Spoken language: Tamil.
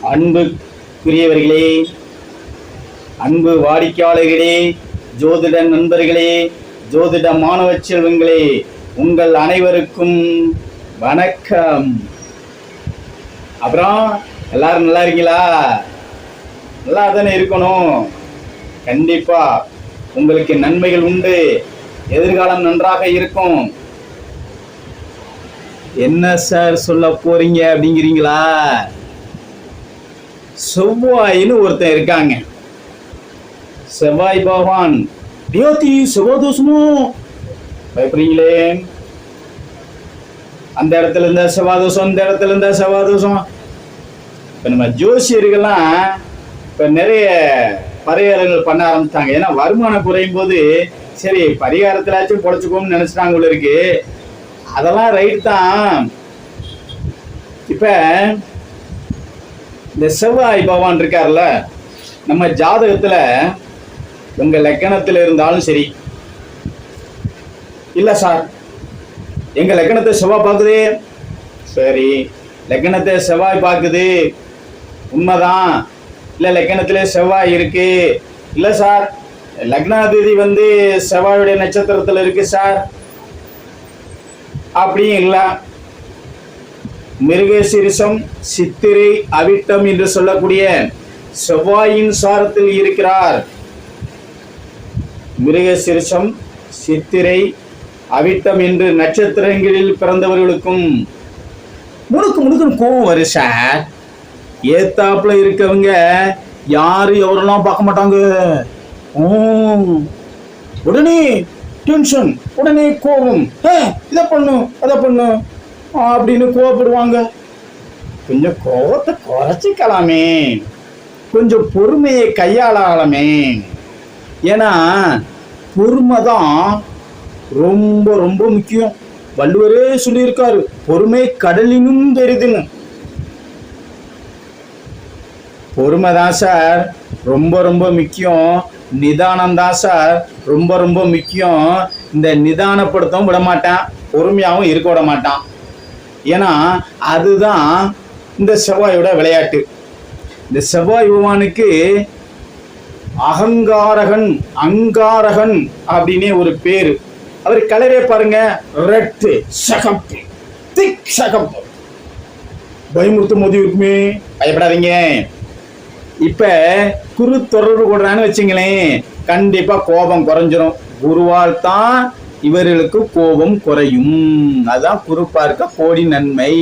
அன்புக்குரியவர்களே, அன்பு வாடிக்கையாளர்களே, ஜோதிட நண்பர்களே, ஜோதிட மாணவ செல்வங்களே, உங்கள் அனைவருக்கும் வணக்கம். அப்புறம் எல்லாரும் நல்லா இருக்கீங்களா? நல்லா தானே இருக்கணும். கண்டிப்பா உங்களுக்கு நன்மைகள் உண்டு, எதிர்காலம் நன்றாக இருக்கும். என்ன சார் சொல்ல போறீங்க அப்படிங்கிறீங்களா? செவ்வாயின்னு ஒருத்தன் இருக்காங்க. செவ்வாய் பகவான் பியோதி செவ்வாய் தோஷமும் பயப்படுறீங்களே. அந்த இடத்துல இருந்த செவ்வாய் தோஷம், இந்த இடத்துல இருந்த செவ்வாய் தோஷம். இப்ப நம்ம ஜோசியர்கள்லாம் இப்ப நிறைய பரிகாரங்கள் பண்ண ஆரம்பிச்சிட்டாங்க. ஏன்னா வருமானம் குறையும் போது சரி பரிகாரத்திலாச்சும் பொழைச்சுக்கோன்னு நினைச்சிட்டாங்க உள்ள இருக்கு. அதெல்லாம் ரைட் தான். இப்ப இந்த செவ்வாய் பகவான் இருக்கார்ல, நம்ம ஜாதகத்துல உங்க லக்கணத்துல இருந்தாலும் சரி, இல்ல சார் எங்க லக்கணத்தை செவ்வாய் பார்க்குது, சரி லக்கணத்தை செவ்வாய் பார்க்குது உண்மைதான், இல்ல லக்கணத்திலே செவ்வாய் இருக்கு, இல்ல சார் லக்னாதிபதி செவ்வாயுடைய நட்சத்திரத்துல இருக்கு சார் அப்படியும் இல்ல, மிருகசீரிஷம் சித்திரை அவிட்டம் என்று சொல்லக்கூடிய செவ்வாயின் சாரத்தில் இருக்கிறார். மிருகசீரிஷம் சித்திரை அவிட்டம் என்று நட்சத்திரங்களில் பிறந்தவர்களுக்கும் முழுக்க முழுக்க கோபம் வரும் சார். ஏத்தாப்புல இருக்கவங்க யாரு எவரெல்லாம் பார்க்க மாட்டாங்க. உடனே டென்ஷன், உடனே கோபம், இதை பண்ணும் அதை பண்ணும் அப்படின்னு கோபப்படுவாங்க. கொஞ்சம் கோபத்தை குறைச்சிக்கலாமே, கொஞ்சம் பொறுமையை கையாளலாமே. ஏன்னா பொறுமை தான் ரொம்ப ரொம்ப முக்கியம். வள்ளுவரே சொல்லியிருக்காரு, பொறுமை கடலினும் பெரிதுன்னு. பொறுமை தான் சார் ரொம்ப ரொம்ப முக்கியம். நிதானம் தான் சார் ரொம்ப ரொம்ப முக்கியம். இந்த நிதானப்படுத்தவும் விட மாட்டான், பொறுமையாகவும் இருக்க விட மாட்டான். ஏன்னா அதுதான் இந்த செவ்வாயோட விளையாட்டு. இந்த செவ்வாய் பகவானுக்கு அகங்காரகன், அங்காரகன் அப்படின்னே ஒரு பேரு. அவர் கலரே பாருங்க, ரெட்டு சகப்பு, திக் சகப்பு, பயமுறுத்தும் போது இருக்குமே. பயப்படாதீங்க. இப்ப குரு தொடர்பு கொள்றான்னு வச்சுங்களேன், கண்டிப்பா கோபம் குறைஞ்சிரும். குருவால் தான் இவர்களுக்கு கோபம் குறையும். அதான் குரு பார்க்க கோடி நன்மை.